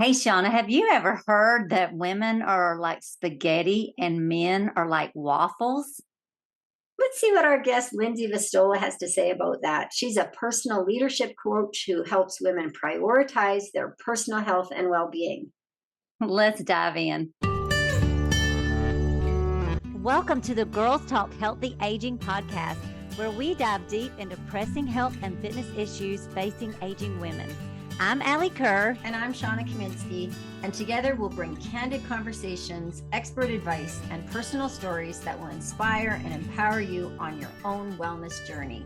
Hey, Shawna, have you ever heard that women are like spaghetti and men are like waffles? Let's see what our guest Lindsay Vastola has to say about that. She's a personal leadership coach who helps women prioritize their personal health and well being. Let's dive in. Welcome to the Girls Talk Healthy Aging podcast, where we dive deep into pressing health and fitness issues facing aging women. I'm Alli Kerr. And I'm Shawna Kaminski, and together we'll bring candid conversations, expert advice, and personal stories that will inspire and empower you on your own wellness journey.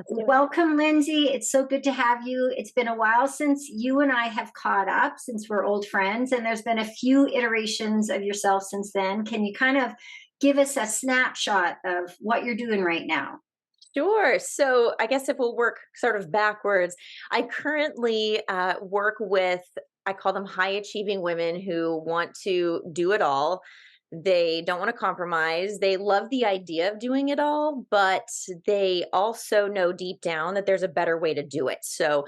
Welcome, Lindsay. It's so good to have you. It's been a while since you and I have caught up, since we're old friends, and there's been a few iterations of yourself since then. Can you kind of give us a snapshot of what you're doing right now? Sure. So I guess if we'll work sort of backwards, I currently work with, I call them high achieving women who want to do it all. They don't want to compromise. They love the idea of doing it all, but they also know deep down that there's a better way to do it. So,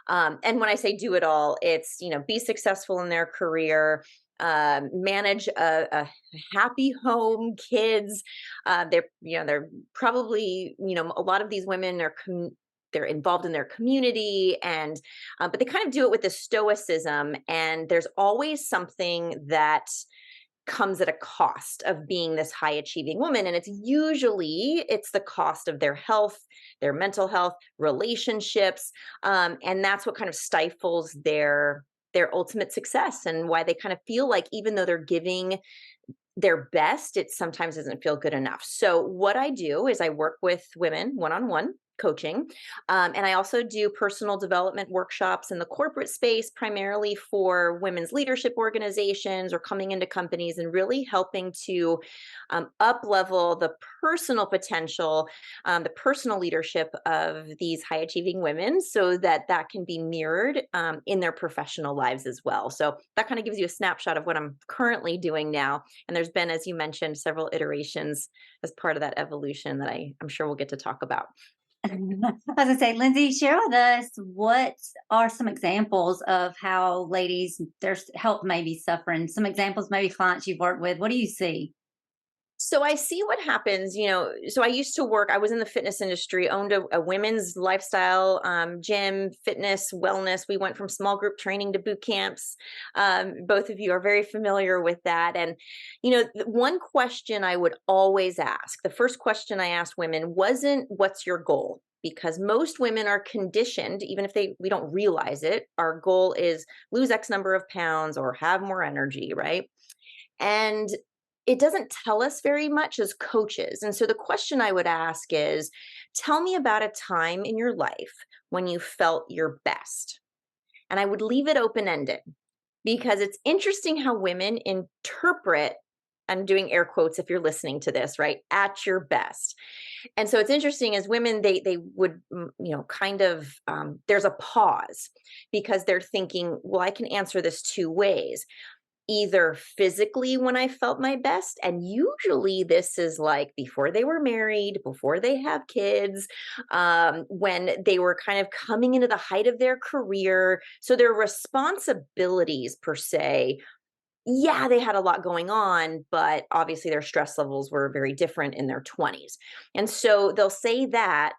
and when I say do it all, it's, be successful in their career, manage a happy home, kids. They're probably, a lot of these women are they're involved in their community, and but they kind of do it with the stoicism, and there's always something that comes at a cost of being this high achieving woman, and it's the cost of their health, their mental health, relationships, and that's what kind of stifles their ultimate success, and why they kind of feel like even though they're giving their best, it sometimes doesn't feel good enough. So what I do is I work with women one-on-one coaching, and I also do personal development workshops in the corporate space, primarily for women's leadership organizations or coming into companies and really helping to up level the personal potential, the personal leadership of these high achieving women, so that that can be mirrored in their professional lives as well. So that kind of gives you a snapshot of what I'm currently doing now. And there's been, as you mentioned, several iterations as part of that evolution that I'm sure we'll get to talk about. I was going to say, Lindsay, share with us what are some examples of how ladies, their health may be suffering. Some examples, maybe clients you've worked with. What do you see? So I see what happens, so I used to work, I was in the fitness industry, owned a women's lifestyle gym, fitness, wellness. We went from small group training to boot camps. Both of you are very familiar with that. And, one question I would always ask, the first question I asked women wasn't, what's your goal? Because most women are conditioned, even if we don't realize it, our goal is lose X number of pounds or have more energy, right? And it doesn't tell us very much as coaches. And so the question I would ask is, tell me about a time in your life when you felt your best. And I would leave it open ended, because it's interesting how women interpret, I'm doing air quotes if you're listening to this, right? At your best. And so it's interesting, as women, they would, kind of, there's a pause, because they're thinking, well, I can answer this two ways: either physically when I felt my best. And usually this is like before they were married, before they have kids, when they were kind of coming into the height of their career. So their responsibilities per se, yeah, they had a lot going on, but obviously their stress levels were very different in their 20s. And so they'll say that,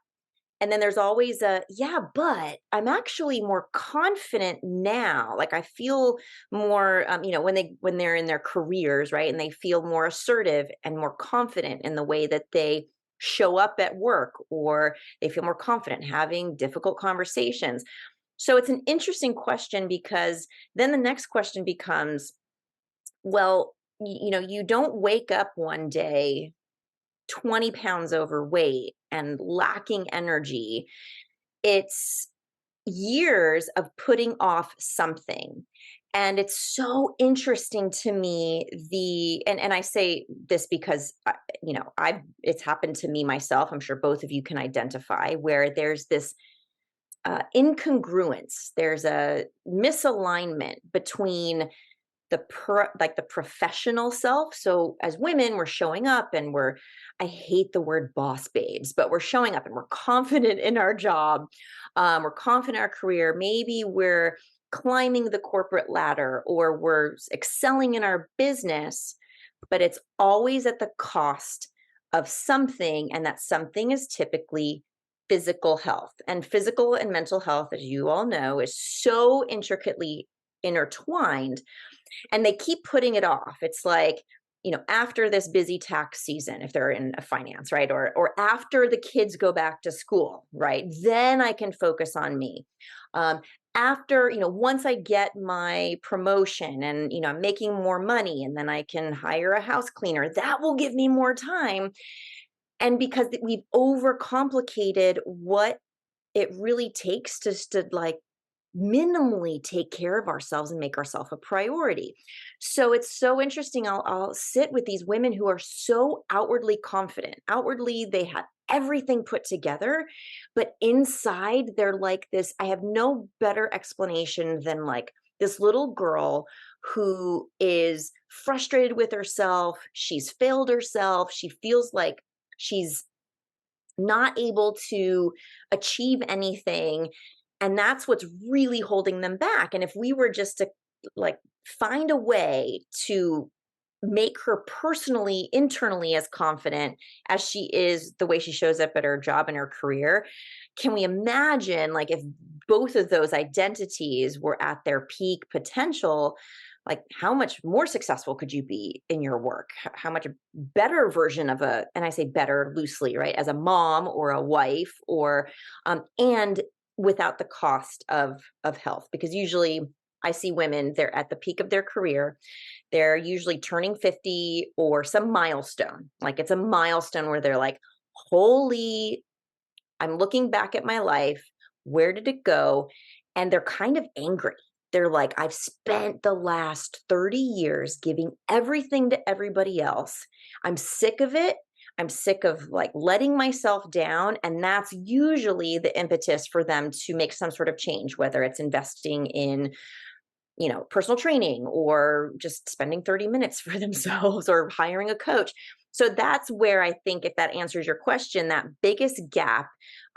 and then there's always a, yeah, but I'm actually more confident now. Like I feel more, when they're in their careers, right? And they feel more assertive and more confident in the way that they show up at work, or they feel more confident having difficult conversations. So it's an interesting question, because then the next question becomes, well, you don't wake up one day 20 pounds overweight and lacking energy. It's years of putting off something. And it's so interesting to me, and I say this because I've it's happened to me myself. I'm sure both of you can identify where there's this incongruence. There's a misalignment between the professional self. So as women, we're showing up and I hate the word boss babes, but we're showing up and we're confident in our job. We're confident in our career. Maybe we're climbing the corporate ladder or we're excelling in our business, but it's always at the cost of something. And that something is typically physical health. And physical and mental health, as you all know, is so intricately intertwined, and they keep putting it off. It's like, after this busy tax season, if they're in a finance, right? Or after the kids go back to school, right? Then I can focus on me. After, once I get my promotion and, I'm making more money, and then I can hire a house cleaner, that will give me more time. And because we've overcomplicated what it really takes to like minimally take care of ourselves and make ourselves a priority. So it's so interesting. I'll sit with these women who are so outwardly confident. Outwardly, they have everything put together, but inside they're like this. I have no better explanation than like this little girl who is frustrated with herself. She's failed herself. She feels like she's not able to achieve anything. And that's what's really holding them back. And if we were just to like find a way to make her personally, internally as confident as she is the way she shows up at her job and her career, can we imagine like if both of those identities were at their peak potential, like how much more successful could you be in your work? How much better version of and I say better loosely, right? As a mom or a wife or, and without the cost of health. Because usually I see women, they're at the peak of their career. They're usually turning 50 or some milestone. Like it's a milestone where they're like, holy, I'm looking back at my life. Where did it go? And they're kind of angry. They're like, I've spent the last 30 years giving everything to everybody else. I'm sick of it. I'm sick of like letting myself down. And that's usually the impetus for them to make some sort of change, whether it's investing in, personal training or just spending 30 minutes for themselves or hiring a coach. So that's where I think, if that answers your question, that biggest gap,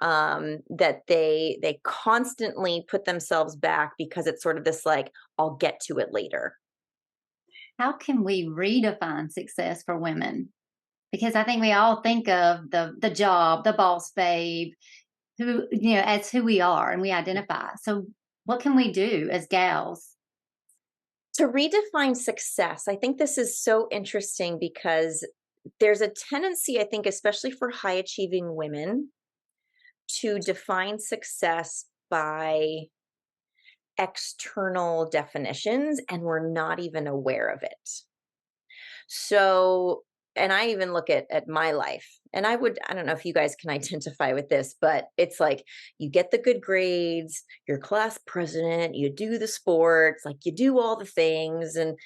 that they constantly put themselves back because it's sort of this like, I'll get to it later. How can we redefine success for women? Because I think we all think of the job, the boss babe, who, as who we are and we identify. So what can we do as gals? To redefine success, I think this is so interesting because there's a tendency, I think, especially for high achieving women, to define success by external definitions, and we're not even aware of it. So, and I even look at my life, and I don't know if you guys can identify with this, but it's like you get the good grades, you're class president, you do the sports, like you do all the things, and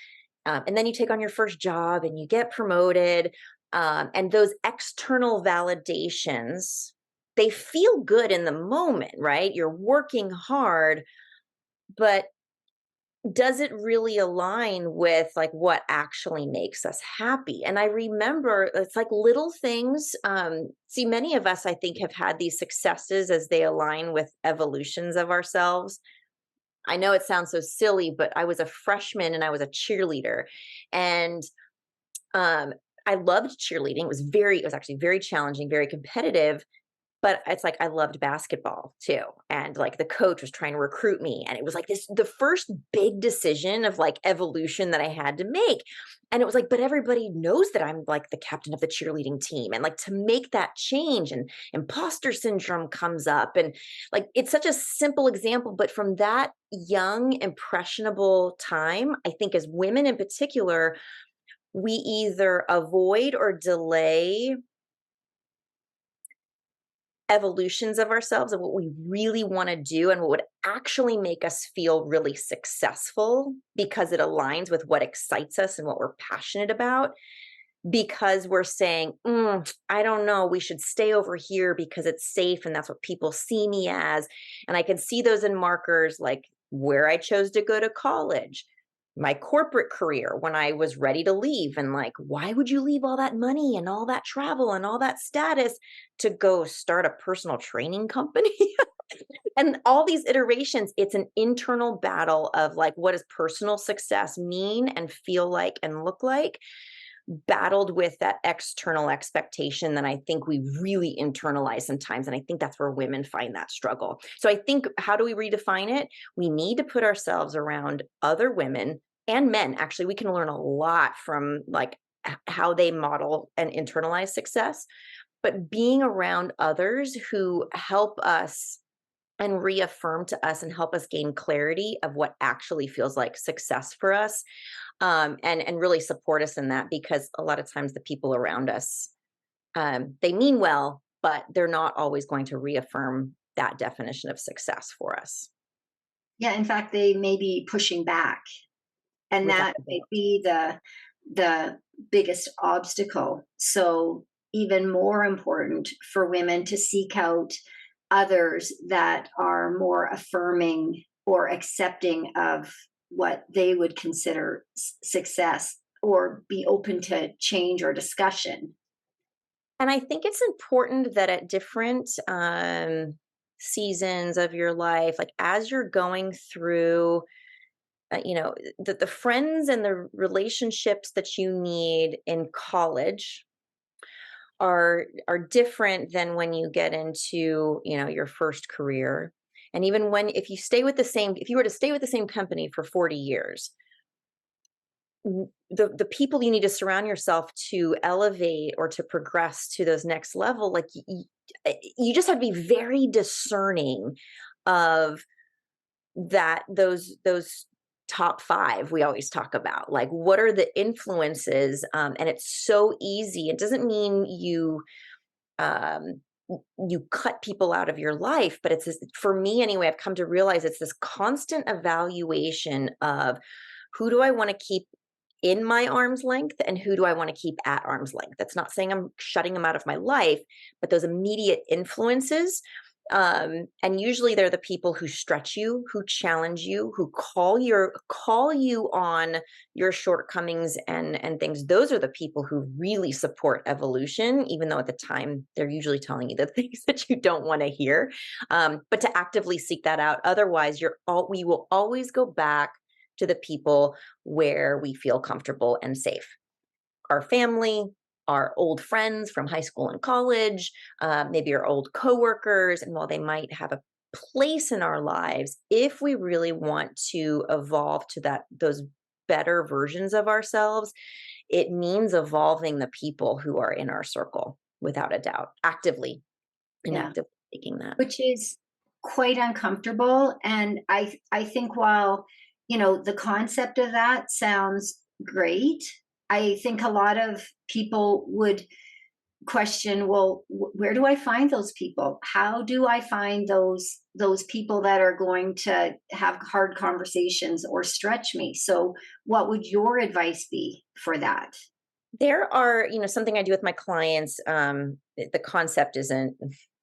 then you take on your first job and you get promoted. And those external validations, they feel good in the moment, right? You're working hard, but does it really align with like what actually makes us happy? And I remember it's like little things. See, many of us, I think, have had these successes as they align with evolutions of ourselves. I know it sounds so silly, but I was a freshman and I was a cheerleader, and I loved cheerleading. It was actually very challenging, very competitive. But it's like I loved basketball too. And like the coach was trying to recruit me. And it was like the first big decision of like evolution that I had to make. And it was like, but everybody knows that I'm like the captain of the cheerleading team. And like to make that change, and imposter syndrome comes up. And like it's such a simple example. But from that young, impressionable time, I think as women in particular, we either avoid or delay evolutions of ourselves, of what we really want to do and what would actually make us feel really successful, because it aligns with what excites us and what we're passionate about, because we're saying, I don't know, we should stay over here because it's safe and that's what people see me as. And I can see those in markers like where I chose to go to college, my corporate career when I was ready to leave, and like, why would you leave all that money and all that travel and all that status to go start a personal training company? And all these iterations, it's an internal battle of like, what does personal success mean and feel like and look like, battled with that external expectation that I think we really internalize sometimes. And I think that's where women find that struggle. So I think, how do we redefine it? We need to put ourselves around other women and men. Actually, we can learn a lot from like how they model and internalize success, but being around others who help us and reaffirm to us and help us gain clarity of what actually feels like success for us, and really support us in that, because a lot of times the people around us, they mean well, but they're not always going to reaffirm that definition of success for us. Yeah, in fact, they may be pushing back, and Without that a may doubt. be the biggest obstacle. So even more important for women to seek out others that are more affirming or accepting of what they would consider success, or be open to change or discussion. And I think it's important that at different seasons of your life, like as you're going through, the friends and the relationships that you need in college are different than when you get into, your first career. And even when, if you were to stay with the same company for 40 years, the people you need to surround yourself to elevate or to progress to those next level, like you just have to be very discerning of those top five we always talk about. Like, what are the influences? And it's so easy. It doesn't mean um, you cut people out of your life, but it's this, for me anyway, I've come to realize it's this constant evaluation of, who do I want to keep in my arm's length and who do I want to keep at arm's length. That's not saying I'm shutting them out of my life, but those immediate influences. And usually they're the people who stretch you, who challenge you, who call you on your shortcomings and things. Those are the people who really support evolution, even though at the time they're usually telling you the things that you don't want to hear. But to actively seek that out. Otherwise, we will always go back to the people where we feel comfortable and safe. Our family, our old friends from high school and college, maybe our old coworkers. And while they might have a place in our lives, if we really want to evolve to those better versions of ourselves, it means evolving the people who are in our circle, without a doubt, actively and Yeah, actively taking that. which is quite uncomfortable. And I think, while the concept of that sounds great, I think a lot of people would question, well, where do I find those people? How do I find those people that are going to have hard conversations or stretch me? So what would your advice be for that? There are, something I do with my clients. The concept isn't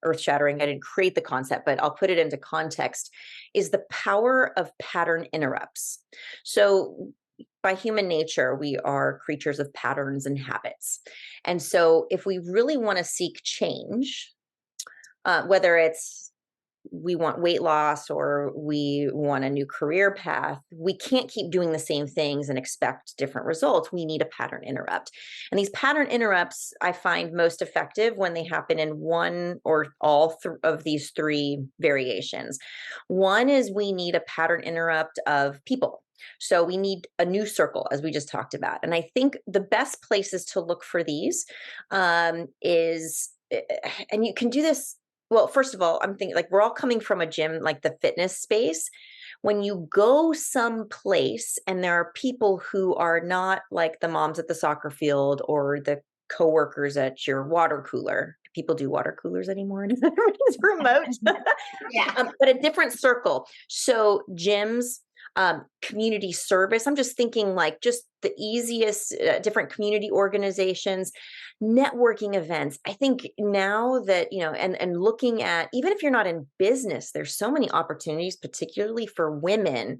earth shattering. I didn't create the concept, but I'll put it into context, is the power of pattern interrupts. So, by human nature, we are creatures of patterns and habits. And so, if we really want to seek change, whether it's we want weight loss or we want a new career path, we can't keep doing the same things and expect different results. We need a pattern interrupt. And these pattern interrupts I find most effective when they happen in one or all of these three variations. One is, we need a pattern interrupt of people. So we need a new circle, as we just talked about. And I think the best places to look for these is, and you can do this. Well, first of all, I'm thinking, like, we're all coming from a gym, like the fitness space. When you go someplace and there are people who are not like the moms at the soccer field or the coworkers at your water cooler. People do water coolers anymore and everybody's remote. Yeah. But a different circle. So gyms, community service. I'm just thinking like just the easiest, different community organizations, networking events. I think now that, and looking at, even if you're not in business, there's so many opportunities, particularly for women,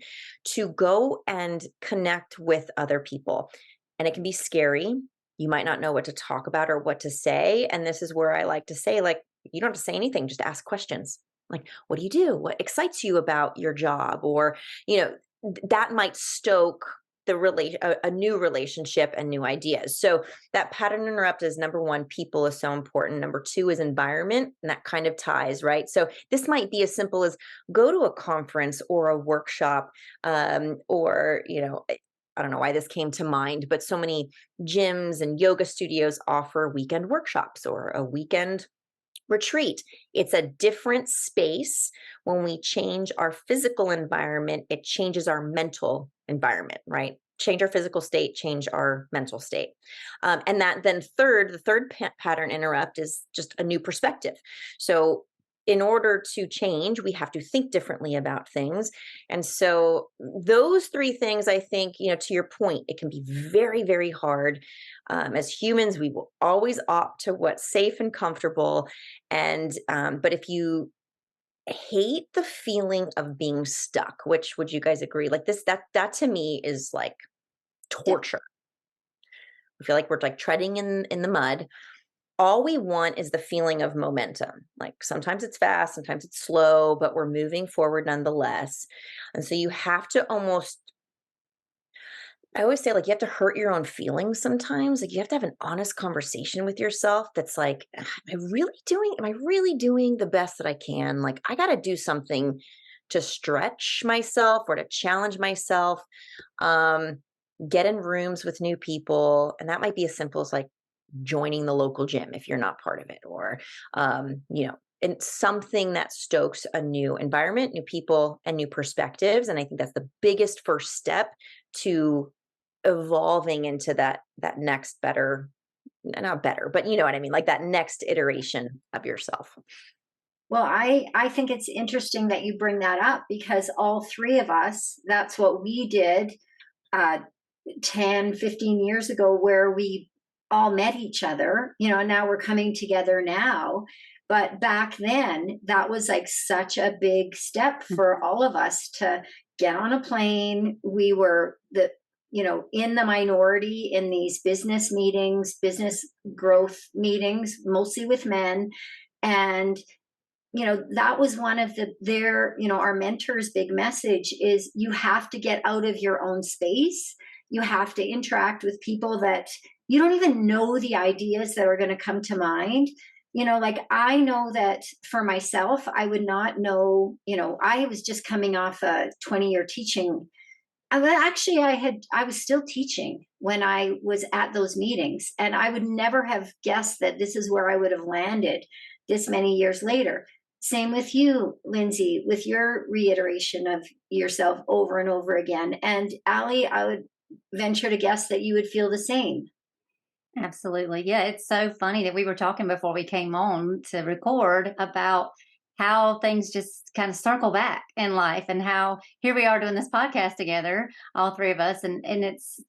to go and connect with other people. And it can be scary. You might not know what to talk about or what to say. And this is where I like to say, like, you don't have to say anything, just ask questions. Like, what do you do? What excites you about your job? Or, that might stoke a new relationship and new ideas. So that pattern interrupt is number one, people is so important. Number two is environment, and that kind of ties, right? So this might be as simple as go to a conference or a workshop, or, I don't know why this came to mind, but so many gyms and yoga studios offer weekend workshops or a weekend retreat. It's a different space. When we change our physical environment, it changes our mental environment, right? Change our physical state, change our mental state. And that then the third pattern interrupt is just a new perspective. So in order to change, we have to think differently about things. And so those three things, I think, to your point, it can be very, very hard. As humans, we will always opt to what's safe and comfortable. And but if you hate the feeling of being stuck, which would you guys agree? Like that to me is like torture. I feel like we're like treading in the mud. All we want is the feeling of momentum. Like sometimes it's fast, sometimes it's slow, but we're moving forward nonetheless. And so you have to I always say, like, you have to hurt your own feelings sometimes. Like, you have to have an honest conversation with yourself that's like, am I really doing the best that I can? Like, I got to do something to stretch myself or to challenge myself. Um, get in rooms with new people. And that might be as simple as like joining the local gym if you're not part of it, or, and something that stokes a new environment, new people, and new perspectives. And I think that's the biggest first step to evolving into that next better, not better, but you know what I mean, like that next iteration of yourself. Well, I think it's interesting that you bring that up, because all three of us, that's what we did 10, 15 years ago, where we all met each other, and now we're coming together now. But back then, that was like such a big step for all of us to get on a plane. We were in the minority in these business meetings, business growth meetings, mostly with men. And that was one of our mentors' big message is you have to get out of your own space. You have to interact with people that you don't even know the ideas that are going to come to mind. Like I know that for myself, I would not know, I was just coming off a 20-year teaching. Actually, I was still teaching when I was at those meetings, and I would never have guessed that this is where I would have landed this many years later. Same with you, Lindsay, with your reiteration of yourself over and over again. And Alli, I would venture to guess that you would feel the same. Absolutely. Yeah, it's so funny that we were talking before we came on to record about how things just kind of circle back in life, and how here we are doing this podcast together, all three of us. And it's,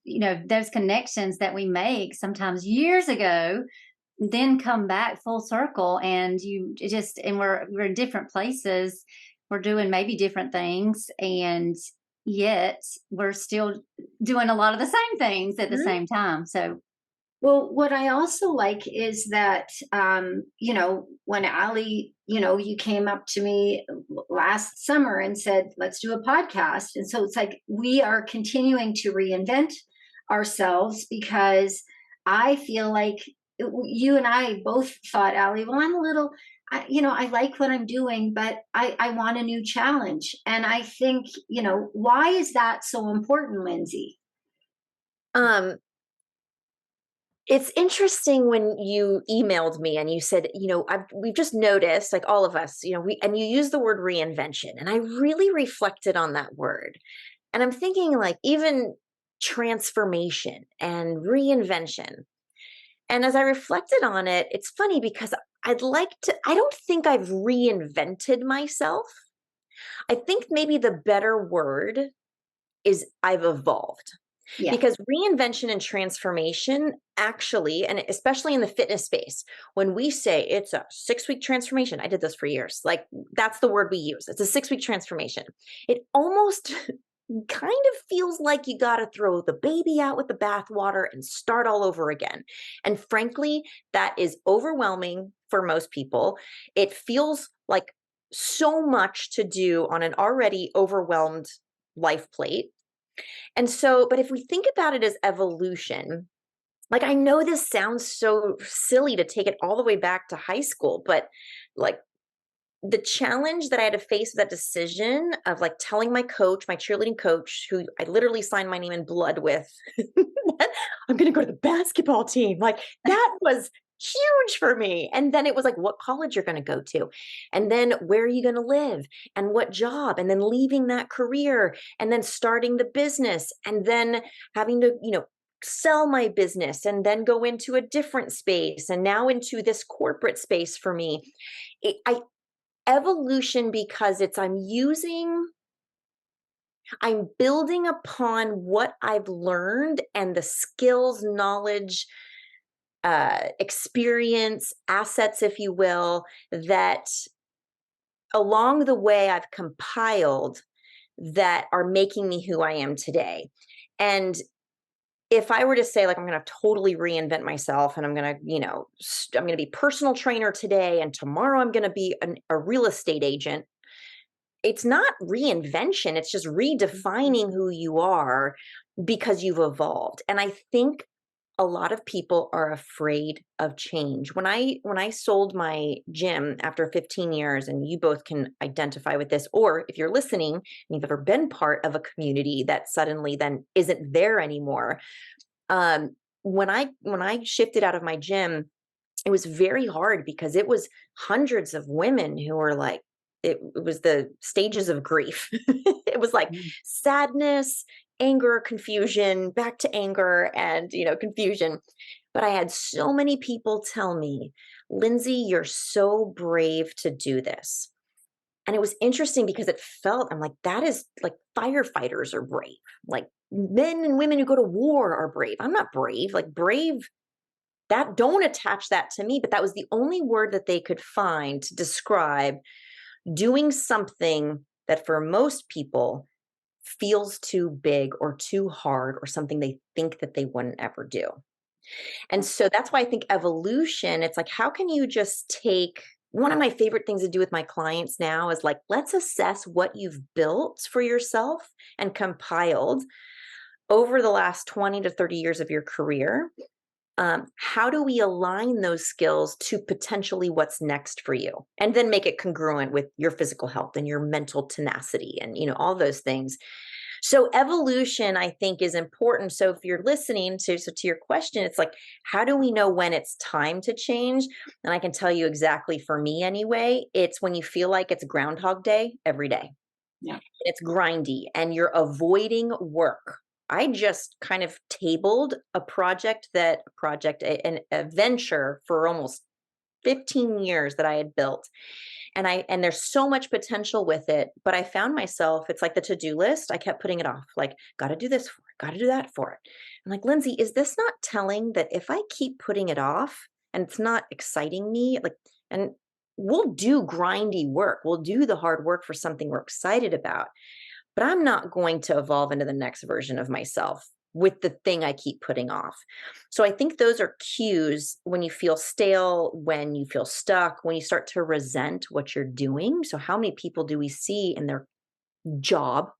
those connections that we make sometimes years ago then come back full circle, and we're in different places. We're doing maybe different things, and yet we're still doing a lot of the same things at the same time. So well, what I also like is that, when Alli, you came up to me last summer and said, let's do a podcast. And so it's like we are continuing to reinvent ourselves, because I feel like you and I both thought, Alli, well, I like what I'm doing, but I want a new challenge. And I think, why is that so important, Lindsay? It's interesting when you emailed me and you said, we've just noticed, like all of us, and you use the word reinvention. And I really reflected on that word. And I'm thinking like even transformation and reinvention. And as I reflected on it, it's funny because I don't think I've reinvented myself. I think maybe the better word is I've evolved. Yeah. Because reinvention and transformation actually, and especially in the fitness space, when we say it's a 6-week transformation, I did this for years. Like that's the word we use. It's a 6-week transformation. It almost kind of feels like you got to throw the baby out with the bathwater and start all over again. And frankly, that is overwhelming for most people. It feels like so much to do on an already overwhelmed life plate. And so, but if we think about it as evolution, like I know this sounds so silly to take it all the way back to high school, but like the challenge that I had to face with that decision of like telling my coach, my cheerleading coach, who I literally signed my name in blood with, I'm going to go to the basketball team. Like that was huge for me. And then it was like, what college you're going to go to? And then where are you going to live? And what job? And then leaving that career and then starting the business and then having to, sell my business and then go into a different space and now into this corporate space for me. I evolution because I'm building upon what I've learned and the skills, knowledge, experience, assets, if you will, that along the way I've compiled that are making me who I am today. And if I were to say like I'm going to totally reinvent myself and I'm going to, I'm going to be personal trainer today and tomorrow I'm going to be a real estate agent, it's not reinvention, it's just redefining who you are because you've evolved. And I think a lot of people are afraid of change. When I sold my gym after 15 years, and you both can identify with this, or if you're listening and you've ever been part of a community that suddenly then isn't there anymore. When I shifted out of my gym, it was very hard because it was hundreds of women who were like, it was the stages of grief. It was like sadness, anger, confusion, back to anger and, confusion. But I had so many people tell me, Lindsay, you're so brave to do this. And it was interesting because I'm like, that is like firefighters are brave. Like men and women who go to war are brave. I'm not brave. Like brave, that don't attach that to me. But that was the only word that they could find to describe doing something that for most people feels too big or too hard or something they think that they wouldn't ever do. And so that's why I think evolution, it's like, how can you just take one of my favorite things to do with my clients now is like, let's assess what you've built for yourself and compiled over the last 20 to 30 years of your career. How do we align those skills to potentially what's next for you? And then make it congruent with your physical health and your mental tenacity and, all those things. So evolution, I think, is important. So if you're listening to your question, it's like, how do we know when it's time to change? And I can tell you exactly for me anyway, it's when you feel like it's Groundhog Day every day. Yeah. It's grindy and you're avoiding work. I just kind of tabled a venture for almost 15 years that I had built. And there's so much potential with it, but I found myself, it's like the to-do list. I kept putting it off, like, got to do this for it, got to do that for it. I'm like, Lindsay, is this not telling that if I keep putting it off and it's not exciting me, like, and we'll do grindy work, we'll do the hard work for something we're excited about, but I'm not going to evolve into the next version of myself with the thing I keep putting off. So I think those are cues when you feel stale, when you feel stuck, when you start to resent what you're doing. So how many people do we see in their job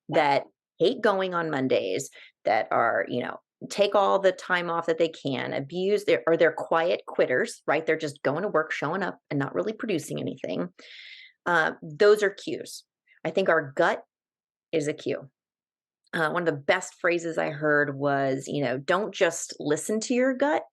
that hate going on Mondays, that are, take all the time off that they can, they're quiet quitters, right? They're just going to work, showing up and not really producing anything. Those are cues. I think our gut is a cue. One of the best phrases I heard was, don't just listen to your gut,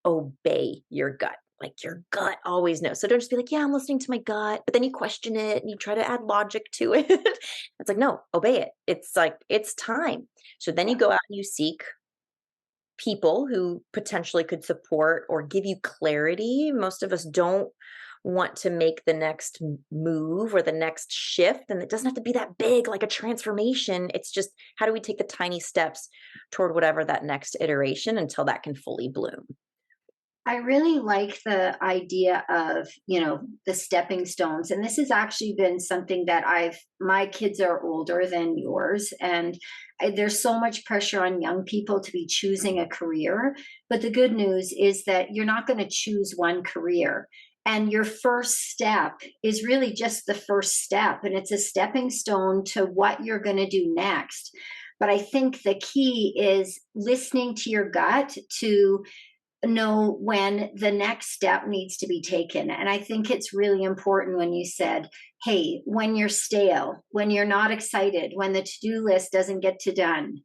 obey your gut. Like your gut always knows. So don't just be like, yeah, I'm listening to my gut, but then you question it and you try to add logic to it. It's like, no, obey it. It's like, it's time. So then you go out and you seek people who potentially could support or give you clarity. Most of us don't want to make the next move or the next shift. And it doesn't have to be that big, like a transformation. It's just, how do we take the tiny steps toward whatever that next iteration until that can fully bloom? I really like the idea of, the stepping stones. And this has actually been something that my kids are older than yours. And there's so much pressure on young people to be choosing a career. But the good news is that you're not going to choose one career. And your first step is really just the first step, and it's a stepping stone to what you're going to do next. But I think the key is listening to your gut to know when the next step needs to be taken. And I think it's really important when you said, hey, when you're stale, when you're not excited, when the to-do list doesn't get to done,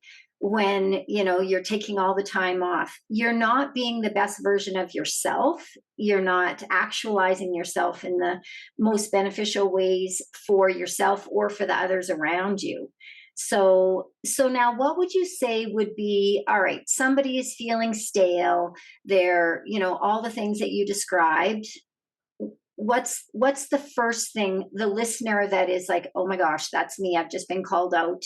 when you're taking all the time off, you're not being the best version of yourself. You're not actualizing yourself in the most beneficial ways for yourself or for the others around you. So now what would you say would be, all right, somebody is feeling stale, they're, all the things that you described. What's the first thing the listener that is like, oh my gosh, that's me, I've just been called out?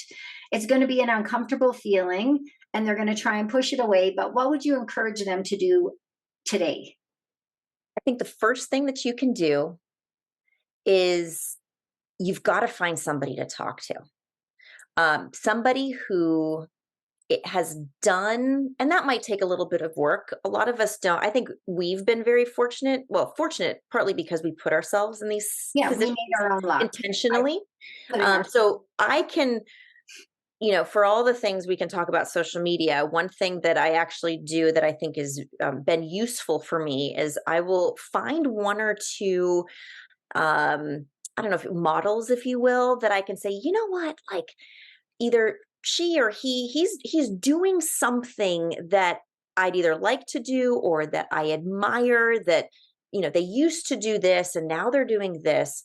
It's going to be an uncomfortable feeling and they're going to try and push it away, but what would you encourage them to do today? I think the first thing that you can do is you've got to find somebody to talk to. Somebody who it has done, and that might take a little bit of work. A lot of us don't. I think we've been very fortunate. Well, fortunate partly because we put ourselves in these We positions made our own luck. intentionally. I So I can, for all the things we can talk about social media, one thing that I actually do that I think has been useful for me is I will find one or two, I don't know, if models, if you will, that I can say, you know what, like either she or he's doing something that I'd either like to do or that I admire, that they used to do this and now they're doing this,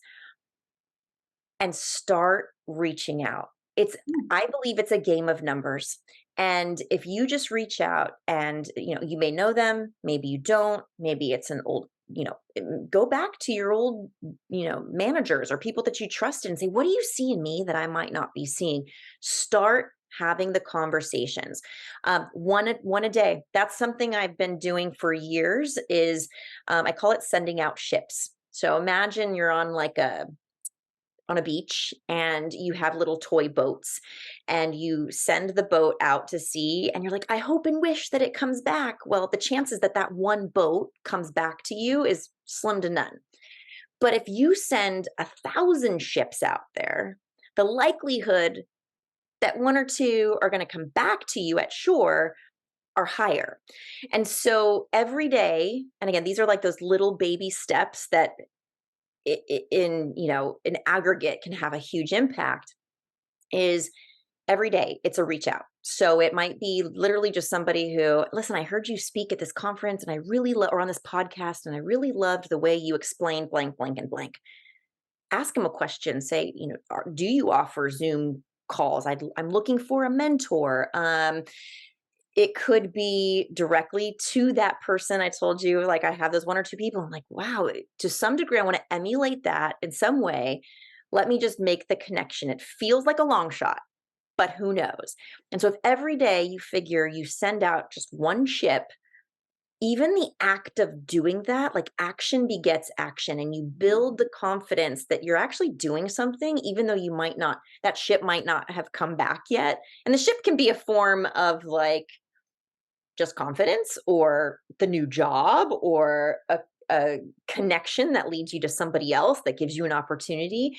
and start reaching out. I believe it's a game of numbers. And if you just reach out and you may know them, maybe you don't, maybe it's an old, go back to your old, managers or people that you trust and say, what do you see in me that I might not be seeing? Start having the conversations. One a day. That's something I've been doing for years is I call it sending out ships. So imagine you're on a beach and you have little toy boats and you send the boat out to sea and you're like, I hope and wish that it comes back. Well, the chances that that one boat comes back to you is slim to none. But if you send 1,000 ships out there, the likelihood that one or two are going to come back to you at shore are higher. And so every day, and again, these are like those little baby steps that in aggregate can have a huge impact, is every day it's a reach out. So it might be literally just somebody who, listen, I heard you speak at this conference and I really or on this podcast, and I really loved the way you explained blank, blank, and blank. Ask them a question. Say, do you offer Zoom calls? I'm looking for a mentor. It could be directly to that person. I told you, like, I have those one or two people. I'm like, wow, to some degree, I want to emulate that in some way. Let me just make the connection. It feels like a long shot, but who knows? And so if every day you figure you send out just one ship, even the act of doing that, like action begets action, and you build the confidence that you're actually doing something, even though that ship might not have come back yet. And the ship can be a form of like just confidence or the new job or a connection that leads you to somebody else that gives you an opportunity.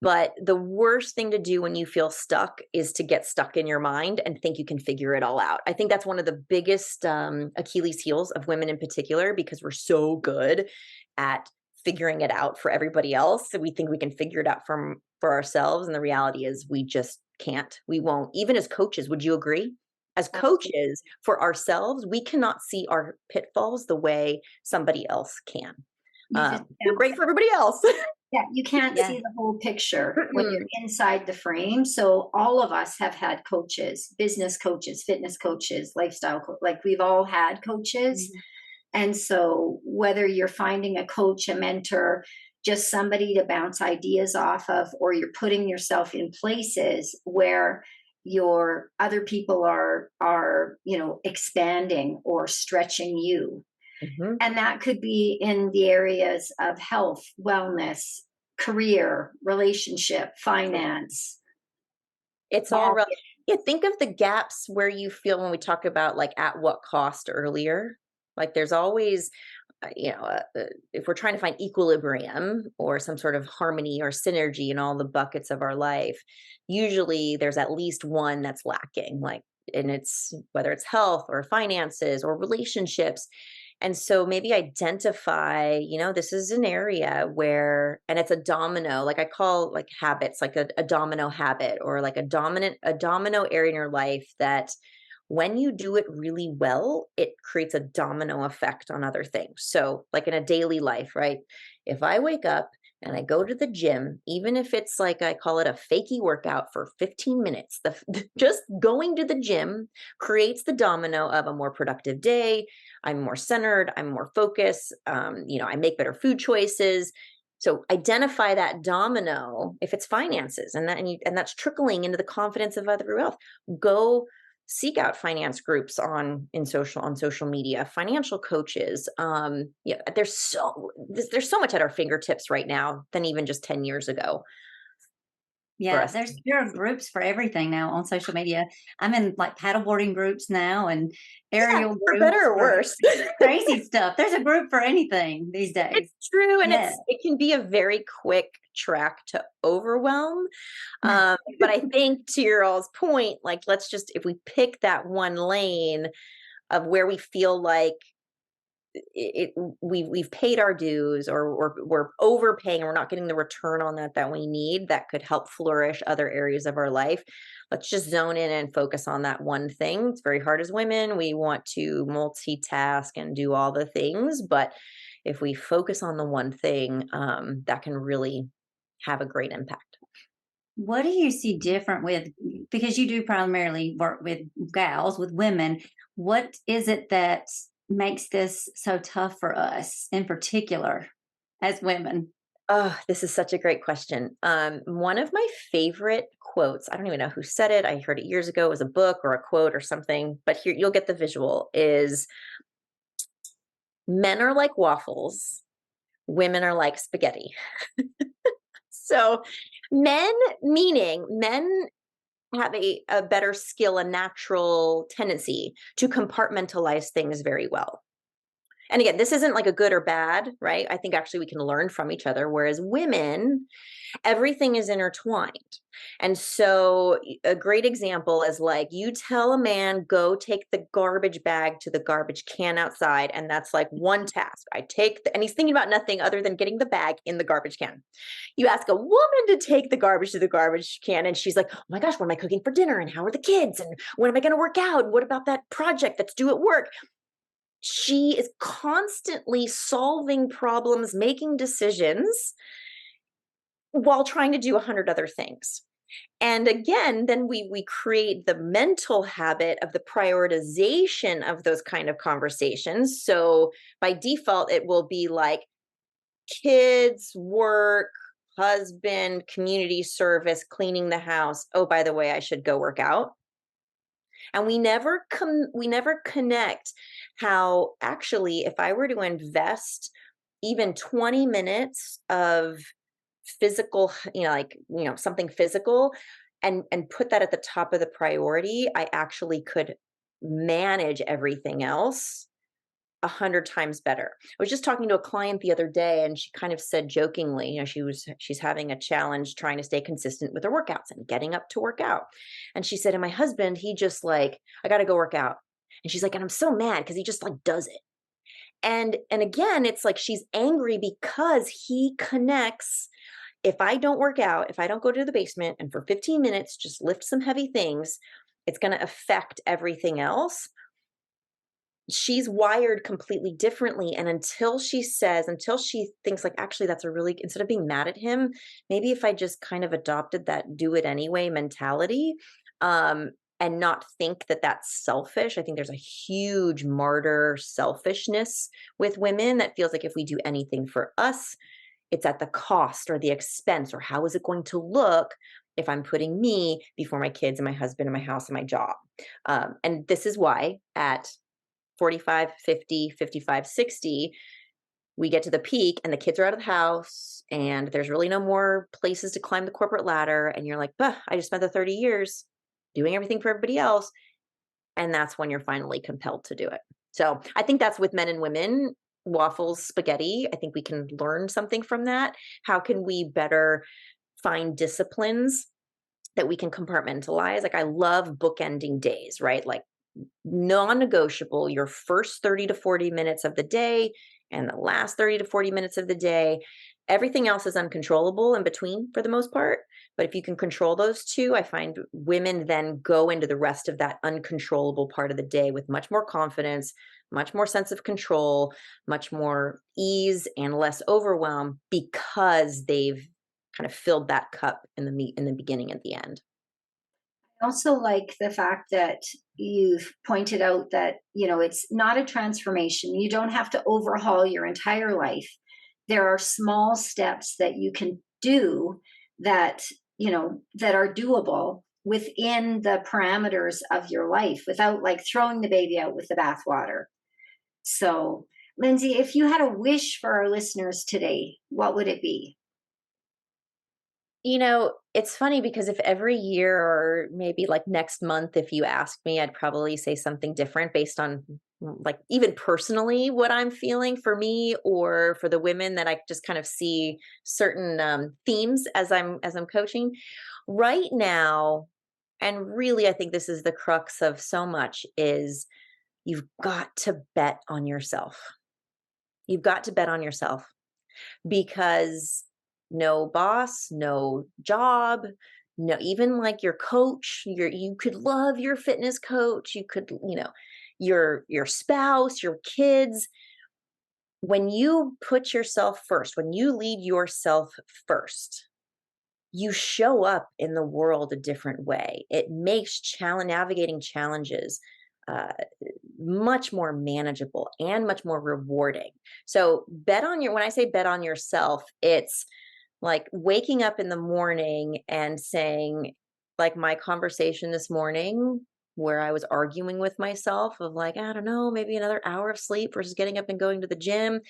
But the worst thing to do when you feel stuck is to get stuck in your mind and think you can figure it all out. I think that's one of the biggest Achilles heels of women in particular, because we're so good at figuring it out for everybody else. So we think we can figure it out for ourselves. And the reality is we just can't. We won't. Even as coaches, would you agree? As coaches for ourselves, we cannot see our pitfalls the way somebody else can. We're great for everybody else. Yeah, you can't see the whole picture when you're inside the frame. So all of us have had coaches, business coaches, fitness coaches, lifestyle like we've all had coaches. And so whether you're finding a coach, a mentor, just somebody to bounce ideas off of, or you're putting yourself in places where your other people are expanding or stretching you. And that could be in the areas of health, wellness, career, relationship, finance. It's all right. Yeah, think of the gaps where you feel when we talk about like at what cost earlier. Like there's always if we're trying to find equilibrium or some sort of harmony or synergy in all the buckets of our life, usually there's at least one that's lacking, like, and it's whether it's health or finances or relationships. And so maybe identify, this is an area where, and it's a domino, like I call like habits, like a domino habit, or like a domino area in your life that when you do it really well, it creates a domino effect on other things. So, like in a daily life, right? If I wake up and I go to the gym, even if it's like I call it a fakey workout for 15 minutes, just going to the gym creates the domino of a more productive day. I'm more centered, I'm more focused, I make better food choices. So identify that domino if it's finances, and that's trickling into the confidence of other wealth. Go seek out finance groups on social media, financial coaches. There's so much at our fingertips right now than even just 10 years ago for Yeah, us. there are groups for everything now on social media. I'm in like paddleboarding groups now and aerial For groups better or for worse. crazy stuff. There's a group for anything these days. It's true, and Yeah. it can be a very quick track to overwhelm. But I think to your all's point, like, let's just, if we pick that one lane of where we feel like we've paid our dues, or we're overpaying and we're not getting the return on that we need, that could help flourish other areas of our life. Let's just zone in and focus on that one thing. It's very hard as women. We want to multitask and do all the things, but if we focus on the one thing, that can really have a great impact. What do you see different with, because you do primarily work with gals, with women, what is it that makes this so tough for us in particular as women? Oh, this is such a great question. One of my favorite quotes, I don't even know who said it. I heard it years ago. It was a book or a quote or something, but here you'll get the visual, is men are like waffles, women are like spaghetti. So meaning men have a better skill, a natural tendency to compartmentalize things very well. And again, this isn't like a good or bad, right? I think actually we can learn from each other. Whereas women, everything is intertwined. And so a great example is like, you tell a man, go take the garbage bag to the garbage can outside. And that's like one task. And he's thinking about nothing other than getting the bag in the garbage can. You ask a woman to take the garbage to the garbage can, and she's like, oh my gosh, what am I cooking for dinner? And how are the kids? And when am I going to work out? What about that project that's due at work? She is constantly solving problems, making decisions while trying to do 100 other things. And again, then we create the mental habit of the prioritization of those kind of conversations. So by default, it will be like kids, work, husband, community service, cleaning the house. Oh, by the way, I should go work out. And we never connect how actually, if I were to invest even 20 minutes of physical, something physical, and put that at the top of the priority, I actually could manage everything else 100 times better. I was just talking to a client the other day, and she kind of said jokingly, she's having a challenge trying to stay consistent with her workouts and getting up to work out. And she said, and my husband, he just like, I got to go work out. And she's like, and I'm so mad because he just like does it. And again, it's like she's angry because he connects. If I don't work out, if I don't go to the basement and for 15 minutes just lift some heavy things, it's going to affect everything else. She's wired completely differently. And until she thinks like, actually, instead of being mad at him, maybe if I just kind of adopted that do it anyway mentality, and not think that that's selfish. I think there's a huge martyr selfishness with women that feels like if we do anything for us, it's at the cost or the expense, or how is it going to look if I'm putting me before my kids and my husband and my house and my job. And this is why at 45, 50, 55, 60, we get to the peak and the kids are out of the house and there's really no more places to climb the corporate ladder. And you're like, I just spent the 30 years doing everything for everybody else. And that's when you're finally compelled to do it. So I think that's with men and women. waffles, spaghetti. I think we can learn something from that. How can we better find disciplines that we can compartmentalize? Like, I love bookending days, right? Like, non-negotiable, your first 30 to 40 minutes of the day and the last 30 to 40 minutes of the day. Everything else is uncontrollable in between for the most part. But if you can control those two, I find women then go into the rest of that uncontrollable part of the day with much more confidence, much more sense of control, much more ease and less overwhelm, because they've kind of filled that cup in the beginning and the end. I also like the fact that you've pointed out that, it's not a transformation. You don't have to overhaul your entire life. There are small steps that you can do that, that are doable within the parameters of your life without like throwing the baby out with the bathwater. So, Lindsay, if you had a wish for our listeners today, what would it be? It's funny because if every year or maybe like next month, if you asked me, I'd probably say something different based on like even personally what I'm feeling for me or for the women that I just kind of see certain themes as I'm coaching right now. And really, I think this is the crux of so much is you've got to bet on yourself. You've got to bet on yourself because no boss, no job, no, even like your coach, you could love your fitness coach, you could, your spouse, your kids. When you put yourself first, when you lead yourself first, you show up in the world a different way. It makes navigating challenges uh, much more manageable and much more rewarding. So when I say bet on yourself, it's like waking up in the morning and saying, like my conversation this morning, where I was arguing with myself of like, I don't know, maybe another hour of sleep versus getting up and going to the gym.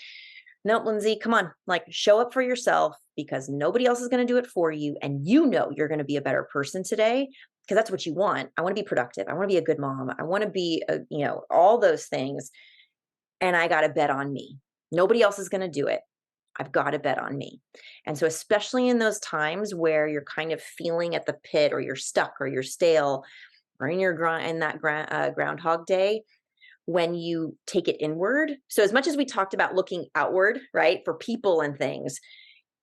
Nope, Lindsay, come on, like show up for yourself because nobody else is going to do it for you. And you're going to be a better person today because that's what you want. I want to be productive. I want to be a good mom. I want to be, all those things. And I got to bet on me. Nobody else is going to do it. I've got to bet on me. And so, especially in those times where you're kind of feeling at the pit or you're stuck or you're stale or in that Groundhog Day, when you take it inward. So as much as we talked about looking outward, right, for people and things,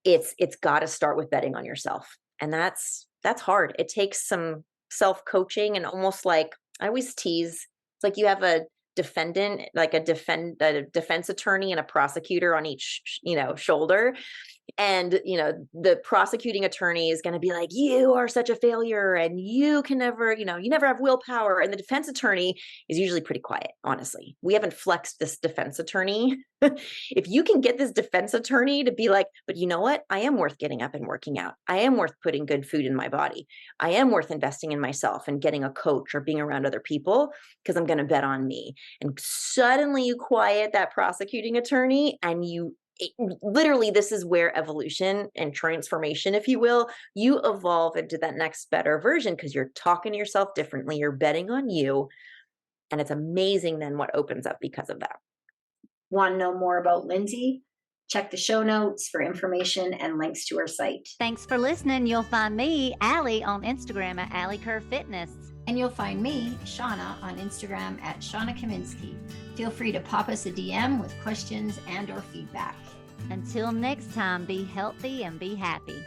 it's got to start with betting on yourself. And that's hard. It takes some self-coaching and almost like I always tease, it's like you have a defendant, like a defense attorney and a prosecutor on each, shoulder. And, the prosecuting attorney is going to be like, you are such a failure and you can never, you never have willpower. And the defense attorney is usually pretty quiet, honestly. We haven't flexed this defense attorney. If you can get this defense attorney to be like, but you know what? I am worth getting up and working out. I am worth putting good food in my body. I am worth investing in myself and getting a coach or being around other people because I'm going to bet on me. And suddenly you quiet that prosecuting attorney and literally, this is where evolution and transformation, if you will, you evolve into that next better version because you're talking to yourself differently. You're betting on you. And it's amazing then what opens up because of that. Want to know more about Lindsay? Check the show notes for information and links to her site. Thanks for listening. You'll find me, Alli, on Instagram at Alli Kerr Fitness. And you'll find me, Shawna, on Instagram at Shawna Kaminski. Feel free to pop us a DM with questions and or feedback. Until next time, be healthy and be happy.